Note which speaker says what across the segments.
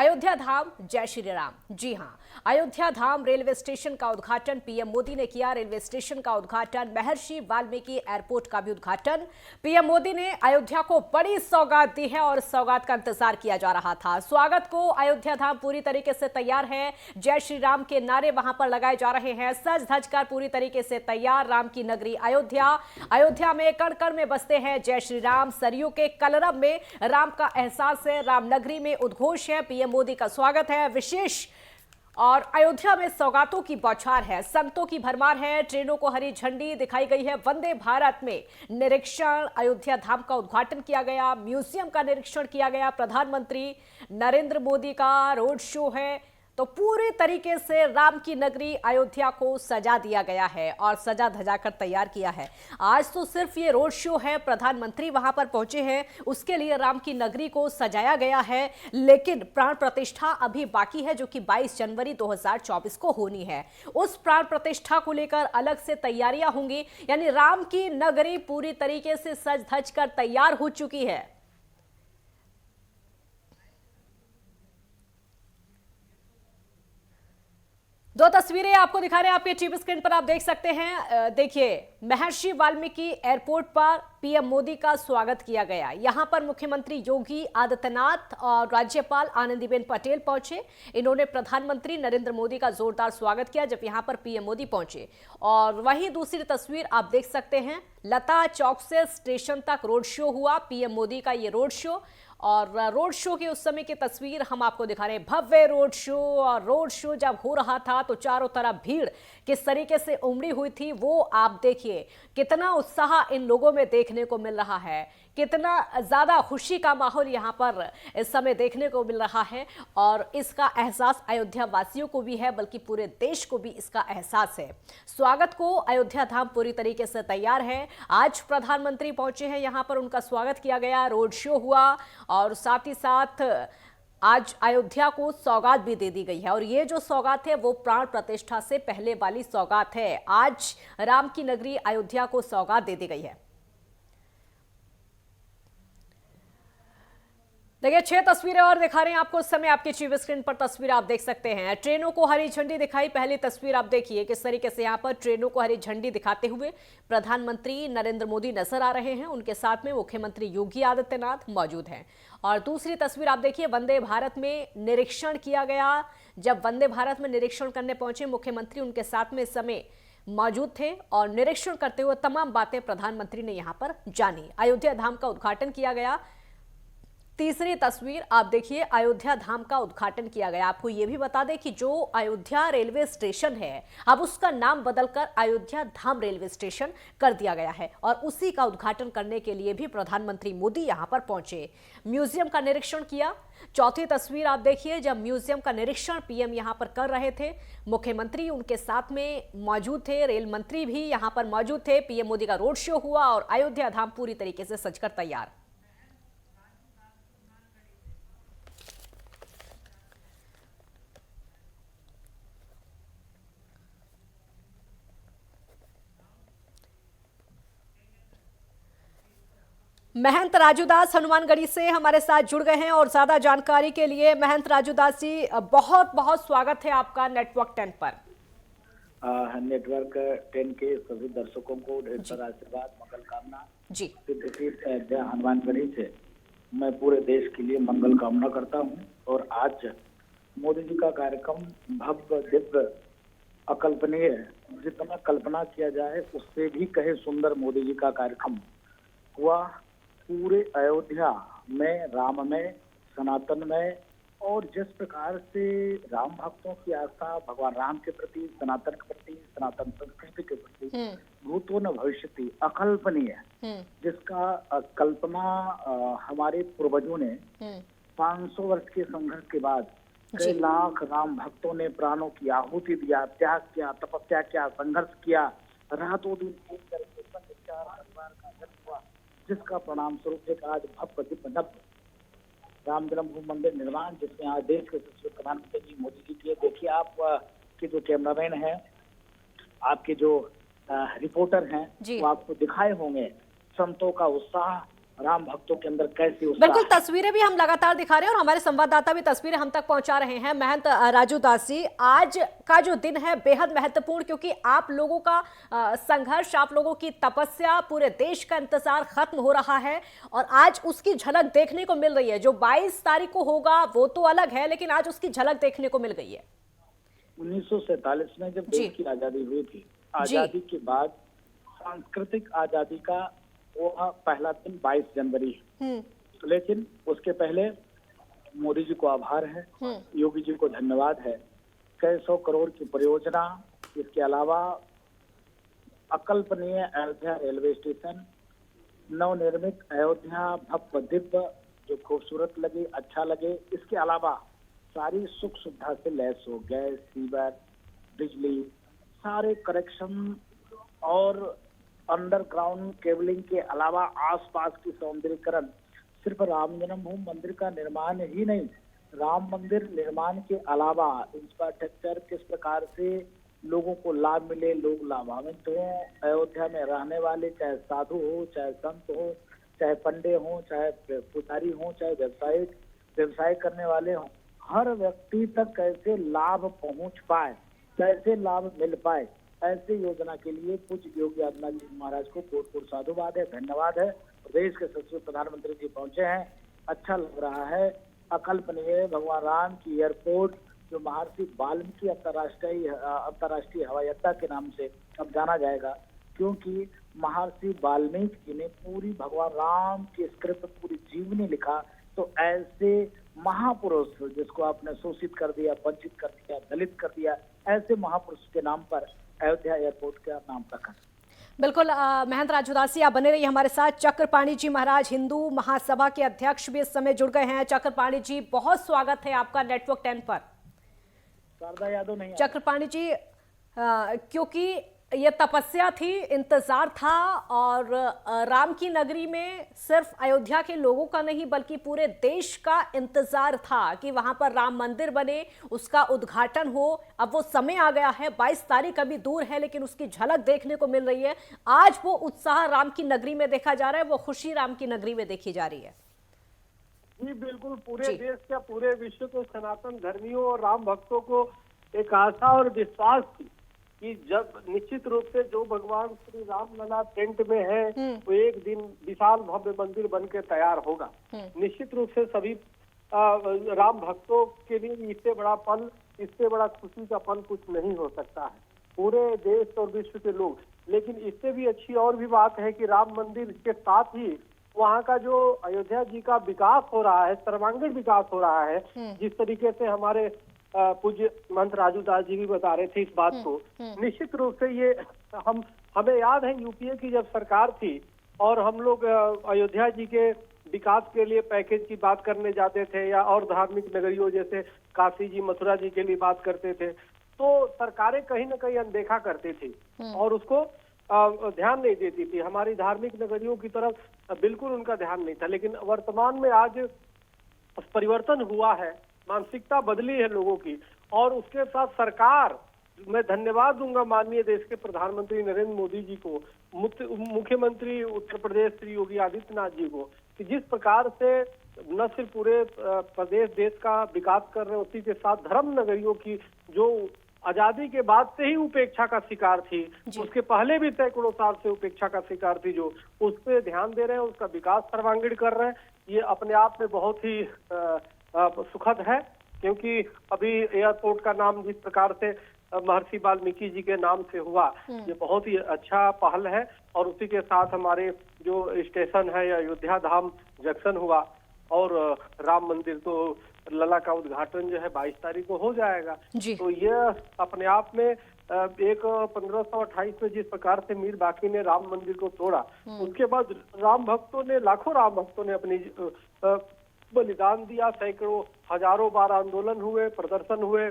Speaker 1: अयोध्या धाम जय श्री राम। जी हां, अयोध्या धाम railway station का उद्घाटन पीएम मोदी ने किया। रेलवे स्टेशन का उद्घाटन, महर्षि वाल्मीकि एयरपोर्ट का भी उद्घाटन। पीएम मोदी ने अयोध्या को बड़ी सौगात दी है और सौगात का इंतजार किया जा रहा था। स्वागत को अयोध्या धाम पूरी तरीके से तैयार है। जय श्री राम के नारे वहां पर लगाए जा रहे हैं। सज धज कर पूरी तरीके से तैयार राम की नगरी अयोध्या। अयोध्या में कण कण में बसते हैं जय श्री राम। सरयू के कलरव में राम का एहसास है। राम नगरी में उद्घोष है। पीएम मोदी का स्वागत है विशेष। और अयोध्या में सौगातों की बौछार है, संतों की भरमार है। ट्रेनों को हरी झंडी दिखाई गई है। वंदे भारत में निरीक्षण, अयोध्या धाम का उद्घाटन किया गया, म्यूजियम का निरीक्षण किया गया। प्रधानमंत्री नरेंद्र मोदी का रोड शो है। तो पूरी तरीके से राम की नगरी अयोध्या को सजा दिया गया है और सजा धजा कर तैयार किया है। आज तो सिर्फ ये रोड शो है, प्रधानमंत्री वहां पर पहुंचे हैं, उसके लिए राम की नगरी को सजाया गया है। लेकिन प्राण प्रतिष्ठा अभी बाकी है, जो कि 22 जनवरी 2024 को होनी है। उस प्राण प्रतिष्ठा को लेकर अलग से तैयारियां होंगी। यानी राम की नगरी पूरी तरीके से सज धज कर तैयार हो चुकी है। दो तस्वीरें आपको दिखा रहे हैं, आपके टीवी स्क्रीन पर आप देख सकते हैं। देखिए, महर्षि वाल्मीकि एयरपोर्ट पर पीएम मोदी का स्वागत किया गया। यहां पर मुख्यमंत्री योगी आदित्यनाथ और राज्यपाल आनंदीबेन पटेल पहुंचे। इन्होंने प्रधानमंत्री नरेंद्र मोदी का जोरदार स्वागत किया जब यहां पर पीएम मोदी पहुंचे। और वहीं दूसरी तस्वीर आप देख सकते हैं, लता चौक से स्टेशन तक रोड शो हुआ। पीएम मोदी का ये रोड शो, और रोड शो की उस समय की तस्वीर हम आपको दिखा रहे हैं। भव्य रोड शो। और रोड शो जब हो रहा था तो चारों तरफ भीड़ किस तरीके से उमड़ी हुई थी, वो आप देखिए। कितना उत्साह इन लोगों में देखने को मिल रहा है, कितना ज्यादा खुशी का माहौल यहां पर इस समय देखने को मिल रहा है। और इसका एहसास अयोध्या वासियों को भी है, बल्कि पूरे देश को भी इसका एहसास है। स्वागत को अयोध्या धाम पूरी तरीके से तैयार है। आज प्रधानमंत्री पहुंचे हैं, यहां पर उनका स्वागत किया गया, रोड शो हुआ और साथ ही साथ आज अयोध्या को सौगात भी दे दी गई है। और ये जो सौगात है वो प्राण प्रतिष्ठा से पहले वाली सौगात है। आज राम की नगरी अयोध्या को सौगात दे दी गई है। देखिए, 6 तस्वीरें और दिखा रहे हैं आपको उस समय। आपके टीवी स्क्रीन पर तस्वीर आप देख सकते हैं। ट्रेनों को हरी झंडी दिखाई। पहली तस्वीर आप देखिए किस तरीके से यहां पर ट्रेनों को हरी झंडी दिखाते हुए प्रधानमंत्री नरेंद्र मोदी नजर आ रहे हैं। उनके साथ में मुख्यमंत्री योगी आदित्यनाथ मौजूद हैं। और दूसरी तस्वीर आप देखिए, वंदे भारत में निरीक्षण किया गया। जब वंदे भारत में निरीक्षण करने पहुंचे मुख्यमंत्री, उनके साथ में इस समय मौजूद थे और निरीक्षण करते हुए तमाम बातें प्रधानमंत्री ने यहां पर जानी। अयोध्या धाम का उद्घाटन किया गया। तीसरी तस्वीर आप देखिए, अयोध्या धाम का उद्घाटन किया गया। आपको यह भी बता दें कि जो अयोध्या रेलवे स्टेशन है, अब उसका नाम बदलकर अयोध्या धाम रेलवे स्टेशन कर दिया गया है। और उसी का उद्घाटन करने के लिए भी प्रधानमंत्री मोदी यहां पर पहुंचे। म्यूजियम का निरीक्षण किया। चौथी तस्वीर आप देखिए, जब म्यूजियम का निरीक्षण पीएम यहां पर कर रहे थे, मुख्यमंत्री उनके साथ में मौजूद थे, रेल मंत्री भी यहां पर मौजूद थे। पीएम मोदी का रोड शो हुआ और अयोध्या धाम पूरी तरीके से सजकर तैयार। महंत राजूदास हनुमानगढ़ी से हमारे साथ जुड़ गए हैं और ज्यादा जानकारी के लिए महंत राजूदास जी, बहुत बहुत स्वागत है आपका नेटवर्क 10 पर।
Speaker 2: नेटवर्क 10 के सभी दर्शकों को ढेर सारा आशीर्वाद, मंगल कामना
Speaker 1: जी।
Speaker 2: हनुमानगढ़ी से मैं पूरे देश के लिए मंगल कामना करता हूं। और आज मोदी जी का कार्यक्रम भव्य, दिव्य, अकल्पनीय, जितना कल्पना किया जाए उससे भी कहे सुंदर मोदी जी का कार्यक्रम हुआ। पूरे अयोध्या में, राम में, सनातन में, और जिस प्रकार से राम भक्तों की आस्था भगवान राम के प्रति, सनातन के प्रति, सनातन संस्कृति के प्रति भूतो न भविष्यति अकल्पनीय, जिसका कल्पना हमारे पूर्वजों ने 500 वर्ष के संघर्ष के बाद कई लाख राम भक्तों ने प्राणों की आहुति दिया, त्याग किया, तपस्या किया, संघर्ष किया, रातों दिन एक करके परिवार का जन्म हुआ, जिसका परिणाम स्वरूप एक आज भव्य दिव्य नभ्य राम जन्मभूमि मंदिर निर्माण, जिसमें आज देश के प्रधानमंत्री जी मोदी जी के, देखिए आप के जो कैमरामैन हैं, आपके जो रिपोर्टर हैं, वो आपको दिखाए होंगे संतों का उत्साह, राम भक्तों के अंदर कैसी उत्साह
Speaker 1: बिल्कुल,
Speaker 2: है।
Speaker 1: तस्वीरें भी हम लगातार दिखा रहे हैं और हमारे संवाददाता भी तस्वीरें हम तक पहुंचा रहे हैं। महंत राजू दास जी, आज का जो दिन है बेहद महत्वपूर्ण, क्योंकि आप लोगों का संघर्ष, आप लोगों की तपस्या, पूरे देश का इंतजार खत्म हो रहा है और आज उसकी झलक देखने को मिल रही है। जो 22 तारीख को होगा वो तो अलग है, लेकिन आज उसकी झलक देखने को मिल गई है।
Speaker 2: 1947 में जब
Speaker 1: जी
Speaker 2: देश की आजादी हुई थी,
Speaker 1: जी।
Speaker 2: आजादी के बाद सांस्कृतिक आजादी का वो पहला दिन 22 जनवरी है। लेकिन उसके पहले मोदी जी को आभार है, योगी जी को धन्यवाद है। कई 100 करोड़ की परियोजना, इसके अलावा अकल्पनीय अयोध्या रेलवे स्टेशन, नवनिर्मित अयोध्या भव्य दिव्य, जो खूबसूरत लगे, अच्छा लगे। इसके अलावा सारी सुख सुविधा से लैस हो, गैस, सीवर, बिजली, सारे कनेक्शन और अंडरग्राउंड केबलिंग के अलावा आसपास की सौंदर्यीकरण। सिर्फ राम जन्मभूमि मंदिर का निर्माण ही नहीं, राम मंदिर निर्माण के अलावा इंफ्रास्ट्रक्चर किस प्रकार से लोगों को लाभ मिले, लोग लाभान्वित हों, अयोध्या में रहने वाले, चाहे साधु हो, चाहे संत हो, चाहे पंडे हो, चाहे पुजारी हो, चाहे व्यवसाय करने वाले हों, हर व्यक्ति तक कैसे लाभ पहुंच पाए, कैसे लाभ मिल पाए, ऐसे योजना के लिए पूज्य योगी आदित्यनाथ जी महाराज को कोट साधुवाद है, धन्यवाद है। देश के सचिव प्रधानमंत्री जी पहुंचे हैं, अच्छा लग रहा है। अकल्पनीय भगवान राम की एयरपोर्ट, जो महर्षि वाल्मीकि अंतर्राष्ट्रीय हवाई अड्डा के नाम से अब जाना जाएगा, क्योंकि महर्षि वाल्मीकि ने पूरी भगवान राम की स्क्रिप्ट, पूरी जीवनी लिखा। तो ऐसे महापुरुष, जिसको आपने शोषित कर दिया, वंचित कर दिया, दलित कर दिया, ऐसे महापुरुष के नाम पर अयोध्या एयरपोर्ट का नाम रखा।
Speaker 1: बिल्कुल, महंत राजू दास जी, आप बने रहिए हमारे साथ। चक्रपाणी जी महाराज, हिंदू महासभा के अध्यक्ष, भी इस समय जुड़ गए हैं। चक्रपाणी जी, बहुत स्वागत है आपका नेटवर्क 10 पर।
Speaker 2: शारदा यादव नहीं,
Speaker 1: चक्रपाणी जी, क्योंकि ये तपस्या थी, इंतजार था और राम की नगरी में सिर्फ अयोध्या के लोगों का नहीं बल्कि पूरे देश का इंतजार था कि वहां पर राम मंदिर बने, उसका उद्घाटन हो। अब वो समय आ गया है, 22 तारीख अभी दूर है, लेकिन उसकी झलक देखने को मिल रही है। आज वो उत्साह राम की नगरी में देखा जा रहा है, वो खुशी राम की नगरी में देखी जा रही है।
Speaker 3: जी बिल्कुल, पूरे देश का, पूरे विश्व के सनातन धर्मियों और राम भक्तों को एक आशा और विश्वास थी कि जब निश्चित रूप से जो भगवान श्री राम लला टेंट में है, वो एक दिन विशाल भव्य मंदिर बन के तैयार होगा। निश्चित रूप से सभी राम भक्तों के लिए इससे बड़ा पल, इससे बड़ा खुशी का पल कुछ नहीं हो सकता है, पूरे देश और विश्व के लोग। लेकिन इससे भी अच्छी और भी बात है कि राम मंदिर के साथ ही वहाँ का जो अयोध्या जी का विकास हो रहा है, सर्वांगीण विकास हो रहा है। जिस तरीके से हमारे पूज्य महंत राजू दास जी भी बता रहे थे इस बात को, निश्चित रूप से ये हमें याद है यूपीए की जब सरकार थी और हम लोग अयोध्या जी के विकास के लिए पैकेज की बात करने जाते थे या और धार्मिक नगरियों जैसे काशी जी, मथुरा जी के लिए बात करते थे, तो सरकारें कहीं ना कहीं अनदेखा करती थी और उसको ध्यान नहीं देती थी। हमारी धार्मिक नगरियों की तरफ बिल्कुल उनका ध्यान नहीं था। लेकिन वर्तमान में आज परिवर्तन हुआ है, मानसिकता बदली है लोगों की, और उसके साथ सरकार, मैं धन्यवाद दूंगा माननीय देश के प्रधानमंत्री नरेंद्र मोदी जी को, मुख्यमंत्री उत्तर प्रदेश श्री योगी आदित्यनाथ जी को, कि जिस प्रकार से न सिर्फ पूरे प्रदेश देश का विकास कर रहे हैं, उसी के साथ धर्म नगरियों की जो आजादी के बाद से ही उपेक्षा का शिकार थी, उसके पहले भी सैकड़ों साल से उपेक्षा का शिकार थी, जो उस पर ध्यान दे रहे हैं, उसका विकास सर्वांगीण कर रहे हैं। ये अपने आप में बहुत ही सुखद है, क्योंकि अभी एयरपोर्ट का नाम जिस प्रकार से महर्षि वाल्मीकि जी के नाम से हुआ, ये बहुत ही अच्छा पहल है। और उसी के साथ हमारे जो स्टेशन है अयोध्या धाम जंक्शन हुआ, और राम मंदिर तो लला का उद्घाटन जो है 22 तारीख को हो जाएगा। तो ये अपने आप में एक 1528 में जिस प्रकार से मीर बाकी ने राम मंदिर को तोड़ा, उसके बाद राम भक्तों ने, लाखों राम भक्तों ने अपनी बलिदान दिया, सैकड़ों हजारों बार आंदोलन हुए, प्रदर्शन हुए,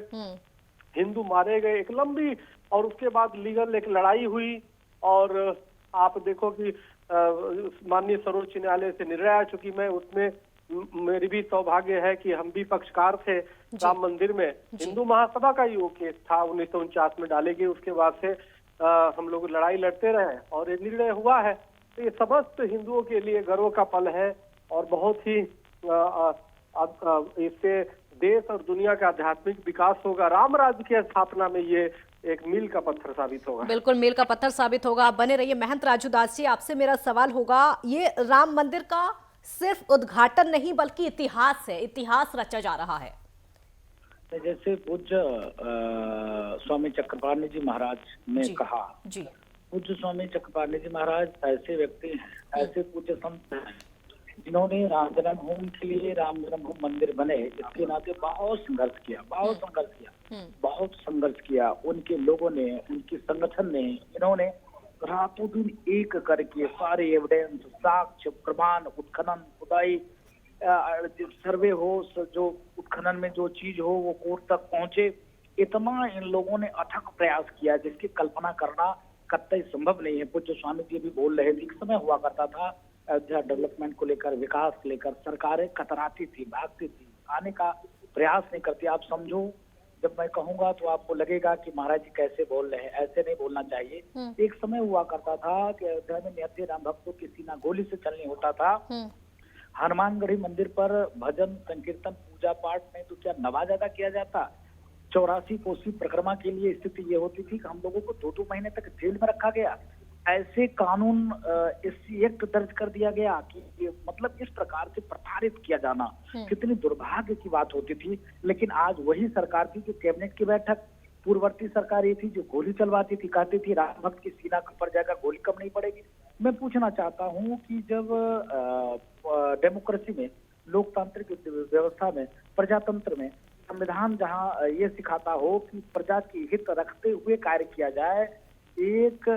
Speaker 3: हिंदू मारे गए, एक लंबी, और उसके बाद लीगल एक लड़ाई हुई। और आप देखो कि माननीय सर्वोच्च न्यायालय से निर्णय आ चुकी, मैं उसमें मेरी भी सौभाग्य है कि हम भी पक्षकार थे राम मंदिर में। हिंदू महासभा का ही वो केस था 1949 में डाले गए, उसके बाद से हम लोग लड़ाई लड़ते रहे और ये निर्णय हुआ है। तो ये समस्त हिंदुओं के लिए गर्व का पल है और बहुत ही इससे देश और दुनिया का आध्यात्मिक विकास होगा। राम राज्य की स्थापना में ये एक मील का पत्थर साबित होगा।
Speaker 1: बिल्कुल मील का पत्थर साबित होगा। आप बने रहिए। महंत राजू दास जी, आपसे मेरा सवाल होगा, ये राम मंदिर का सिर्फ उद्घाटन नहीं बल्कि इतिहास है, इतिहास रचा जा रहा है।
Speaker 2: जैसे पूज्य स्वामी चक्रपाणी जी महाराज ने कहा, पूज्य स्वामी चक्रपाणी जी महाराज ऐसे व्यक्ति हैं, ऐसे पूज्य संत हैं जिन्होंने राम जन्मभूमि के लिए, राम जन्मभूमि मंदिर बने इसके नाते बहुत संघर्ष किया, बहुत संघर्ष किया। उनके लोगों ने, उनके संगठन ने, इन्होंने रातों दिन एक करके सारे एविडेंस, साक्ष्य, प्रमाण, उत्खनन, खुदाई, सर्वे हो, जो उत्खनन में जो चीज हो वो कोर्ट तक पहुंचे, इतना इन लोगों ने अथक प्रयास किया जिसकी कल्पना करना कतई संभव नहीं है। पूज्य स्वामी जी भी बोल रहे थे, एक समय हुआ करता था अयोध्या डेवलपमेंट को लेकर, विकास को लेकर सरकारें कतराती थी, भागती थी, आने का प्रयास नहीं करती। आप समझो, जब मैं कहूंगा तो आपको लगेगा कि महाराज जी कैसे बोल रहे हैं, ऐसे नहीं बोलना चाहिए। एक समय हुआ करता था कि अयोध्या में निहत्थे राम भक्तों की सीना गोली से चलनी होता था। हनुमानगढ़ी मंदिर पर भजन संकीर्तन पूजा पाठ में तो क्या नवाज अदा किया जाता। 84 कोसी परिक्रमा के लिए स्थिति ये होती थी कि हम लोगों को 2-2 महीने तक जेल में रखा गया। ऐसे कानून SC एक्ट दर्ज कर दिया गया कि मतलब इस प्रकार से प्रताड़ित किया जाना कितनी दुर्भाग्य की बात होती थी। लेकिन आज वही सरकार थी जो कैबिनेट की बैठक, पूर्ववर्ती सरकार ये थी जो गोली चलवाती थी, कहती थी राम भक्त की सीना पर जाकर गोली कम नहीं पड़ेगी। मैं पूछना चाहता हूँ कि जब डेमोक्रेसी में, लोकतांत्रिक व्यवस्था में, प्रजातंत्र में संविधान जहाँ ये सिखाता हो कि प्रजा की हित रखते हुए कार्य किया जाए, एक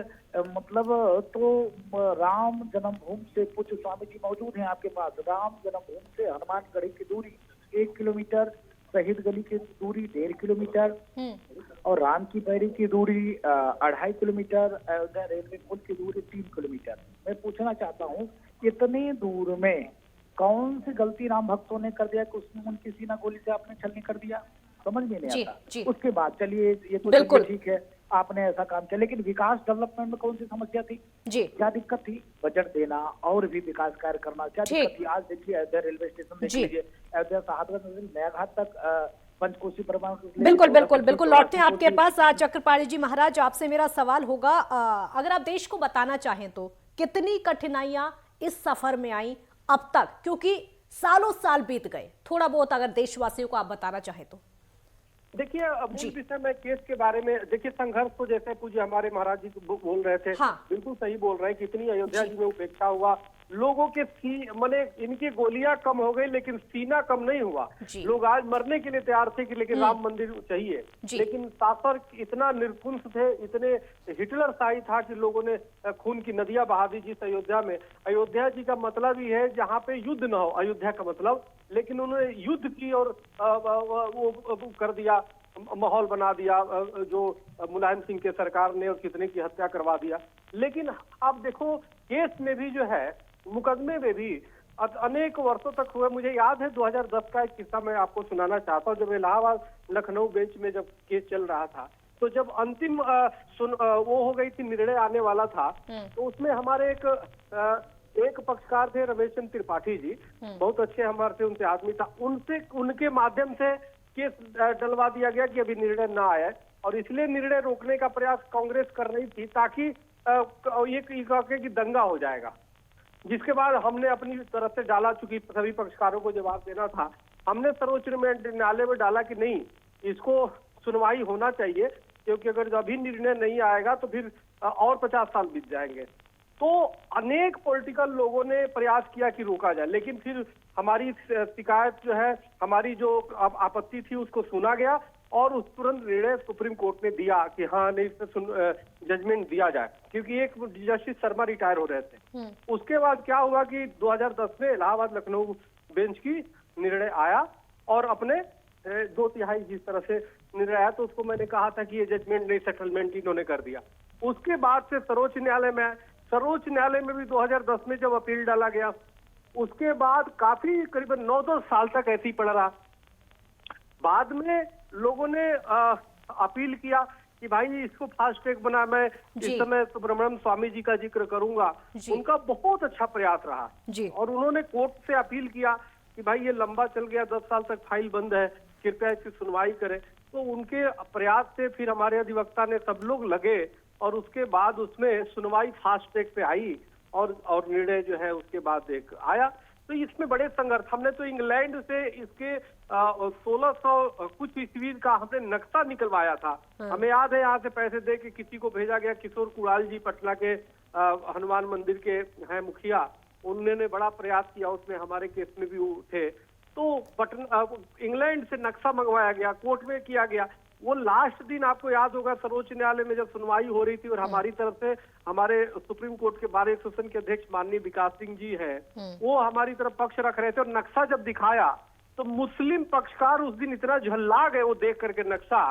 Speaker 2: मतलब तो राम जन्मभूमि से, पूज्य स्वामी जी मौजूद हैं आपके पास, राम जन्मभूमि से हनुमानगढ़ी की दूरी 1 किलोमीटर, शहीद गली की दूरी 1.5 किलोमीटर और राम की बैरी की दूरी 2.5 किलोमीटर, अयोध्या रेलवे पुल की दूरी 3 किलोमीटर। मैं पूछना चाहता हूँ, इतने दूर में कौन सी गलती राम भक्तों ने कर दिया कि उसमें उनकी सीना गोली से आपने छलनी कर दिया? समझ में नहीं आता। उसके बाद चलिए ये तो ठीक है, आपने ऐसा काम किया, लेकिन विकास डेवलपमेंट में कौन सी समस्या थी जी? क्या दिक्कत थी? बजट देना और भी विकास कार्य करना, क्या दिक्कत थी? आज देखिए अयोध्या रेलवे स्टेशन देख लीजिए, अयोध्या साहबगंज नया घाट तक पंचकोसी परिक्रमा।
Speaker 1: बिल्कुल लौटते हैं आपके पास। चक्रपाणी जी महाराज, आपसे मेरा सवाल होगा, अगर आप देश को बताना चाहें तो कितनी कठिनाइयां इस सफर में आई अब तक, क्योंकि सालों साल बीत गए, थोड़ा बहुत अगर देशवासियों को आप बताना चाहें तो।
Speaker 3: देखिए, मूल विषय में केस के बारे में देखिए, संघर्ष तो जैसे पूज्य हमारे महाराज जी बोल रहे थे, बिल्कुल सही बोल रहे हैं। कितनी अयोध्या जी में उपेक्षा हुआ, लोगों के माने इनकी गोलियां कम हो गई लेकिन सीना कम नहीं हुआ। लोग आज मरने के लिए तैयार थे कि लेकिन राम मंदिर चाहिए, लेकिन शासक इतना निर्कुंस थे, इतने हिटलर शाही था कि लोगों ने खून की नदियां बहा दी जिस अयोध्या में। अयोध्या जी का मतलब ही है जहाँ पे युद्ध न हो, अयोध्या का मतलब, लेकिन उन्होंने युद्ध की और वो कर दिया, माहौल बना दिया, जो मुलायम सिंह के सरकार ने, और कितने की हत्या करवा दिया। लेकिन आप देखो, केस में भी जो है, मुकदमे में भी अनेक वर्षों तक हुए। मुझे याद है 2010 का एक किस्सा मैं आपको सुनाना चाहता हूँ। जब इलाहाबाद लखनऊ बेंच में जब केस चल रहा था, तो जब अंतिम वो हो गई थी, निर्णय आने वाला था, तो उसमें हमारे एक पक्षकार थे रमेश चंद्र त्रिपाठी जी, बहुत अच्छे हमारे से उनसे आदमी था, उनके माध्यम से केस डलवा दिया गया कि अभी निर्णय ना आए, और इसलिए निर्णय रोकने का प्रयास कांग्रेस कर रही थी ताकि ये कहे कि दंगा हो जाएगा। जिसके बाद हमने अपनी तरफ से डाला, चूंकि सभी पक्षकारों को जवाब देना था, हमने सर्वोच्च न्यायालय में डाला कि नहीं, इसको सुनवाई होना चाहिए, क्योंकि अगर अभी निर्णय नहीं आएगा तो फिर और 50 साल बीत जाएंगे। तो अनेक पॉलिटिकल लोगों ने प्रयास किया कि रोका जाए, लेकिन फिर हमारी शिकायत जो है, हमारी जो आपत्ति थी, उसको सुना गया और उस तुरंत निर्णय सुप्रीम कोर्ट ने दिया कि हाँ नहीं, जजमेंट दिया जाए, क्योंकि एक जस्टिस शर्मा रिटायर हो रहे थे। उसके बाद क्या हुआ कि 2010 में इलाहाबाद लखनऊ बेंच की निर्णय आया और अपने 2/3 जिस तरह से निर्णय आया, तो उसको मैंने कहा था कि ये जजमेंट नहीं, सेटलमेंट इन्होंने कर दिया। उसके बाद से सर्वोच्च न्यायालय में भी 2010 में जब अपील डाला गया, उसके बाद काफी करीबन 9-10 साल तक ऐसे ही पड़ा रहा। बाद में लोगों ने अपील किया, कि भाई इसको फास्ट ट्रैक बना। मैं
Speaker 1: जी।
Speaker 3: इस समय सुब्रमण्यम स्वामी जी का जिक्र करूंगा,
Speaker 1: जी।
Speaker 3: उनका बहुत अच्छा प्रयास रहा
Speaker 1: जी।
Speaker 3: और उन्होंने कोर्ट से अपील किया कि भाई ये लंबा चल गया, 10 साल तक फाइल बंद है, कृपया इसकी सुनवाई करें। तो उनके प्रयास से फिर हमारे अधिवक्ता ने सब लोग लगे और उसके बाद उसमें सुनवाई फास्ट ट्रैक पे आई और निर्णय जो है उसके बाद एक आया। तो इसमें बड़े संघर्ष, हमने तो इंग्लैंड से इसके 1600 कुछ ईस्वी का हमने नक्शा निकलवाया था। हमें याद है यहाँ से पैसे दे के किसी को भेजा गया, किशोर कुणाल जी पटना के हनुमान मंदिर के हैं मुखिया, उन्होंने बड़ा प्रयास किया, उसमें हमारे केस में भी उठे। तो इंग्लैंड से नक्शा मंगवाया गया, कोर्ट में किया गया। वो लास्ट दिन आपको याद होगा सर्वोच्च न्यायालय में जब सुनवाई हो रही थी और हमारी तरफ से हमारे सुप्रीम कोर्ट के बार एसोसिएशन के अध्यक्ष माननीय विकास सिंह जी हैं, वो हमारी तरफ पक्ष रख रहे थे और नक्शा जब दिखाया तो मुस्लिम पक्षकार उस दिन इतना झल्ला गए वो देख करके नक्शा,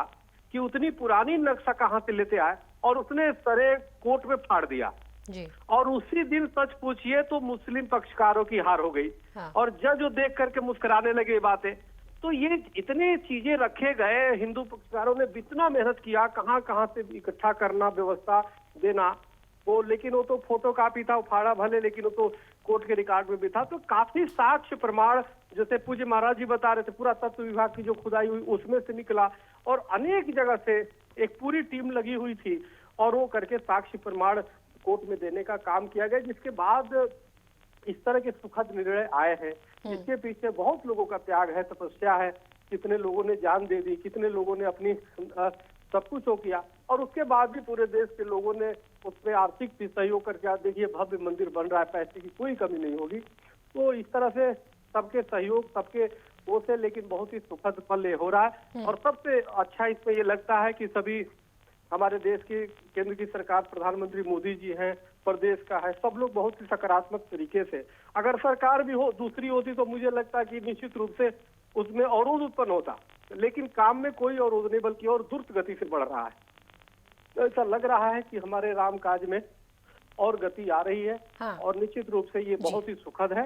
Speaker 3: कि उतनी पुरानी नक्शा कहाँ से लेते आए, और उसने सरे कोर्ट में फाड़ दिया
Speaker 1: जी।
Speaker 3: और उसी दिन सच पूछिए तो मुस्लिम पक्षकारों की हार हो गई।
Speaker 1: हाँ।
Speaker 3: और जज वो देख करके मुस्कुराने लगे बातें। तो ये इतने चीजें रखे गए, हिंदू पक्षकारों ने इतना मेहनत किया, कहाँ कहाँ से इकट्ठा करना, व्यवस्था देना, वो लेकिन वो तो फोटो कॉपी था, वो फाड़ा भले, लेकिन वो तो कोर्ट के रिकॉर्ड में भी था। तो काफी साक्ष्य प्रमाण, जैसे पूज्य महाराज जी बता रहे थे, पूरा तत्व विभाग की जो खुदाई हुई उसमें से निकला और अनेक जगह से एक पूरी टीम लगी हुई थी और वो करके साक्ष्य प्रमाण कोर्ट में देने का काम किया गया, जिसके बाद इस तरह के सुखद निर्णय आए हैं। इसके पीछे बहुत लोगों का त्याग है, तपस्या है, कितने लोगों ने जान दे दी, कितने लोगों ने अपनी सब कुछ हो किया, और उसके बाद भी पूरे देश के लोगों ने उसमें आर्थिक भी सहयोग करके, देखिए भव्य मंदिर बन रहा है, पैसे की कोई कमी नहीं होगी। तो इस तरह से सबके सहयोग, सबके वो से, लेकिन बहुत ही सुखद पल ये हो रहा है। और सबसे अच्छा इसमें ये लगता है कि सभी हमारे देश की केंद्र की सरकार, प्रधानमंत्री मोदी जी हैं, प्रदेश का है, सब लोग बहुत ही सकारात्मक तरीके से, अगर सरकार भी हो दूसरी होती तो मुझे लगता है कि निश्चित रूप से उसमें अवरोध उत्पन्न होता, लेकिन काम में कोई अवरोध नहीं, बल्कि और द्रुत गति से बढ़ रहा है। तो ऐसा लग रहा है कि हमारे राम काज में और गति आ रही है।
Speaker 1: हाँ।
Speaker 3: और निश्चित रूप से ये बहुत ही सुखद है,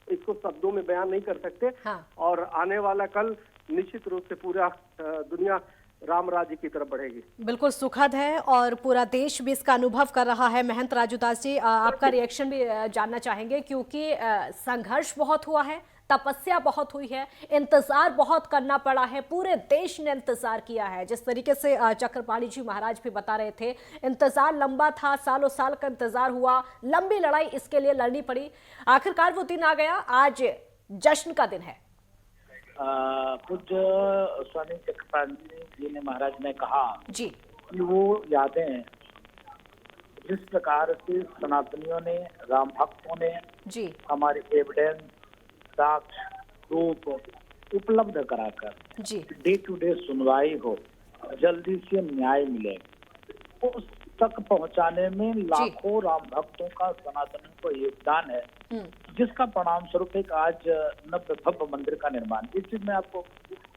Speaker 3: इसको शब्दों में बयान नहीं कर सकते।
Speaker 1: हाँ।
Speaker 3: और आने वाला कल निश्चित रूप से पूरा दुनिया राम राज्य की तरफ बढ़ेगी।
Speaker 1: बिल्कुल सुखद है और पूरा देश भी इसका अनुभव कर रहा है। महंत राजूदास जी, आपका रिएक्शन भी जानना चाहेंगे, क्योंकि संघर्ष बहुत हुआ है, तपस्या बहुत हुई है, इंतजार बहुत करना पड़ा है, पूरे देश ने इंतजार किया है। जिस तरीके से चक्रपाणी जी महाराज भी बता रहे थे, इंतजार लंबा था, सालों साल का इंतजार हुआ, लंबी लड़ाई इसके लिए लड़नी पड़ी, आखिरकार वो दिन आ गया, आज जश्न का दिन है।
Speaker 2: पूज्य स्वामी चक्रपाणी जी ने महाराज ने कहा
Speaker 1: जी
Speaker 2: कि वो यादें जिस प्रकार से सनातनियों ने, राम भक्तों ने
Speaker 1: जी
Speaker 2: हमारे एविडेंस, साक्ष्य, प्रूफ उपलब्ध कराकर
Speaker 1: जी
Speaker 2: डे टू डे सुनवाई हो, जल्दी से न्याय मिले, उस तक पहुंचाने में लाखों राम भक्तों का, सनातनियों को योगदान है, जिसका परिणाम स्वरूप एक आज नव्य भव्य मंदिर का निर्माण। इस चीज में आपको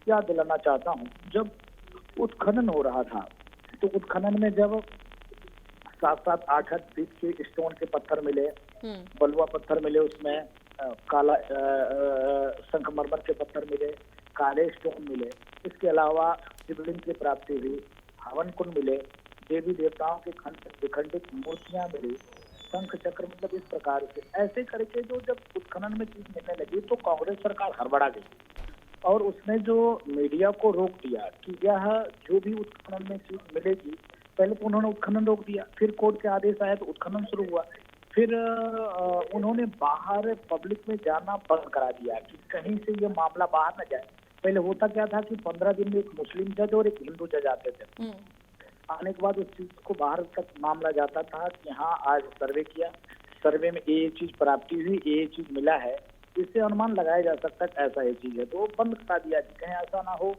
Speaker 2: याद दिलाना चाहता हूँ, जब उत्खनन हो रहा था तो उत्खनन में जब 7-7, 8-8 फीट के स्टोन के पत्थर मिले, बलुआ पत्थर मिले, उसमें काला संगमरमर के पत्थर मिले, काले स्टोन मिले, इसके अलावा शिवलिंग की प्राप्ति हुई, हवन कुंड मिले, देवी देवताओं के विखंडित मूर्तियां मिली, शंख चक्र, मतलब इस प्रकार से ऐसे करके जो जब उत्खनन में चीज मिलने लगी तो कांग्रेस सरकार हड़बड़ा गई और उसने जो मीडिया को रोक दिया कि यह जो भी उत्खनन में चीज मिलेगी, पहले तो उन्होंने उत्खनन रोक दिया, फिर कोर्ट के आदेश आया तो उत्खनन शुरू हुआ, फिर उन्होंने बाहर पब्लिक में जाना बंद करा दिया कि कहीं से ये मामला बाहर न जाए। पहले होता क्या था कि 15 दिन में एक मुस्लिम जज और एक हिंदू जज आते थे, आने के बाद उस चीज को बाहर तक मामला जाता था कि हाँ आज सर्वे किया, सर्वे में ये चीज प्राप्ति हुई, ये चीज मिला है, इससे अनुमान लगाया जा सकता है ऐसा ये चीज है, तो वो बंद करा दिया कि कहीं ऐसा ना हो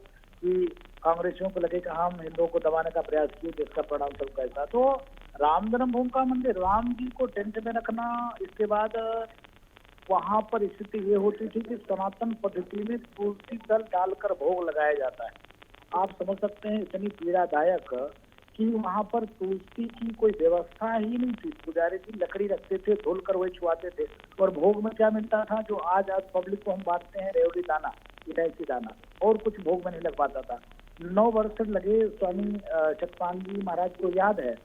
Speaker 2: कि कांग्रेसियों को लगे कि हम हिंदुओं को दबाने का प्रयास किए, जिसका परिणाम स्वरूप ऐसा। तो राम जन्मभूमि का मंदिर, राम जी को टेंट में रखना, इसके बाद वहां पर स्थिति ये होती थी कि सनातन पद्धति में तुलसी दल डालकर भोग लगाया जाता है। आप समझ सकते हैं इतनी पीड़ादायक कि वहां पर तुलसी की कोई व्यवस्था ही नहीं थी। पुजारी जी लकड़ी रखते थे, धुल कर वही छुआते थे, और भोग में क्या मिलता था जो आज पब्लिक को हम बांटते हैं, रेवड़ी दाना, इलायची दाना, और कुछ भोग में नहीं लग पाता था। 9 वर्ष लगे स्वामी सतपाल जी महाराज को याद है,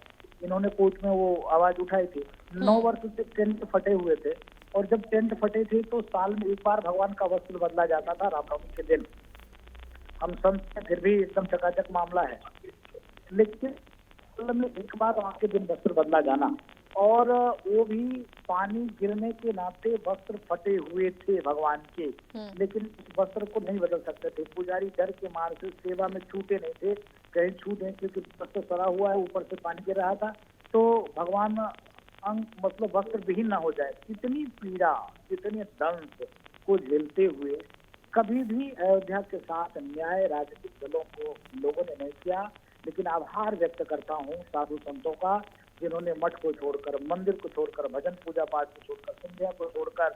Speaker 2: इन्होंने कोर्ट में वो आवाज उठाई थी। 9 वर्ष से टेंट फटे हुए थे, और जब टेंट फटे थे तो साल में एक बार भगवान का वस्त्र बदला जाता था रामनवमी के दिन। हम संत हैं, फिर भी एकदम चकाचक मामला है, लेकिन साल में एक बार वहाँ के दिन वस्त्र बदला जाना, और वो भी पानी गिरने के नाते वस्त्र फटे हुए थे भगवान के, लेकिन उस वस्त्र को नहीं बदल सकते थे। पुजारी डर के मार से सेवा में छूटे नहीं थे, कहीं छूटे क्योंकि वस्त्र सड़ा हुआ है, ऊपर से पानी गिर रहा था, तो भगवान मतलब वस्त्र विहीन ना हो जाए। इतनी पीड़ा, इतने दंश को झेलते हुए कभी भी अयोध्या के साथ न्याय राजनीतिक दलों को लोगों ने नहीं किया। लेकिन आभार व्यक्त करता हूँ साधु संतों का, जिन्होंने मठ को छोड़कर, मंदिर को छोड़कर, भजन पूजा पाठ को छोड़कर, संध्या को छोड़कर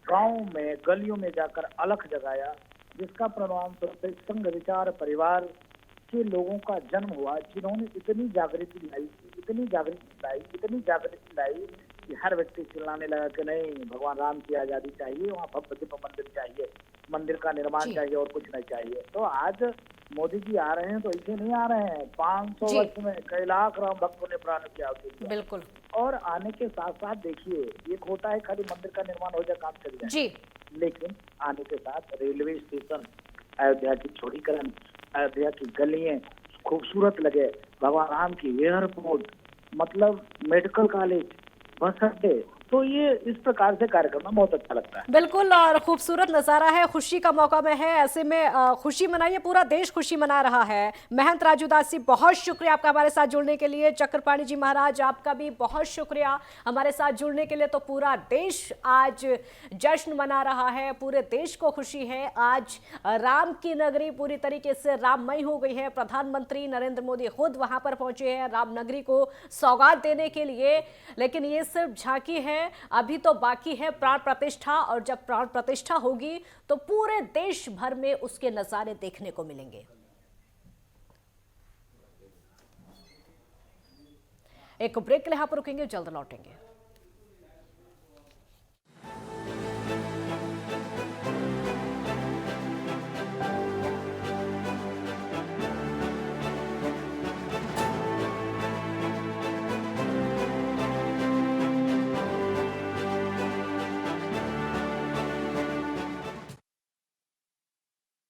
Speaker 2: गांव में गलियों में जाकर अलख जगाया, जिसका परिणाम स्वरूप संघ विचार परिवार के लोगों का जन्म हुआ, जिन्होंने इतनी जागृति लाई, इतनी जागृति लाई कि हर व्यक्ति चिल्लाने लगा कि नहीं, भगवान राम की आजादी चाहिए, वहाँ भव्य दिव्य मंदिर चाहिए, मंदिर का निर्माण चाहिए और कुछ नहीं चाहिए। तो आज मोदी जी आ रहे हैं तो ऐसे नहीं आ रहे हैं, 500 वर्ष में कई लाख राम भक्तों ने प्राण त्याग।
Speaker 1: बिल्कुल।
Speaker 2: और आने के साथ साथ देखिए, एक होता है खाली मंदिर का निर्माण हो जाए, काम चल जाए जी, लेकिन आने के साथ रेलवे स्टेशन, अयोध्या की चौड़ीकरण, अयोध्या की गलियां खूबसूरत लगे, भगवान राम की एयरपोर्ट, मतलब मेडिकल कॉलेज, बस अड्डे, तो ये इस प्रकार से कार्य करना बहुत अच्छा लगता है।
Speaker 1: बिल्कुल, और खूबसूरत नज़ारा है, खुशी का मौका में है, ऐसे में खुशी मनाइए, पूरा देश खुशी मना रहा है। महंत राजू दास जी, बहुत शुक्रिया आपका हमारे साथ जुड़ने के लिए। चक्रपाणी जी महाराज, आपका भी बहुत शुक्रिया हमारे साथ जुड़ने के लिए। तो पूरा देश आज जश्न मना रहा है, पूरे देश को खुशी है। आज राम की नगरी पूरी तरीके से राममय हो गई है। प्रधानमंत्री नरेंद्र मोदी खुद वहां पर पहुंचे हैं राम नगरी को सौगात देने के लिए। लेकिन ये सिर्फ झांकी है, अभी तो बाकी है प्राण प्रतिष्ठा, और जब प्राण प्रतिष्ठा होगी तो पूरे देश भर में उसके नजारे देखने को मिलेंगे। एक ब्रेक के लिए यहां पर रुकेंगे, जल्द लौटेंगे।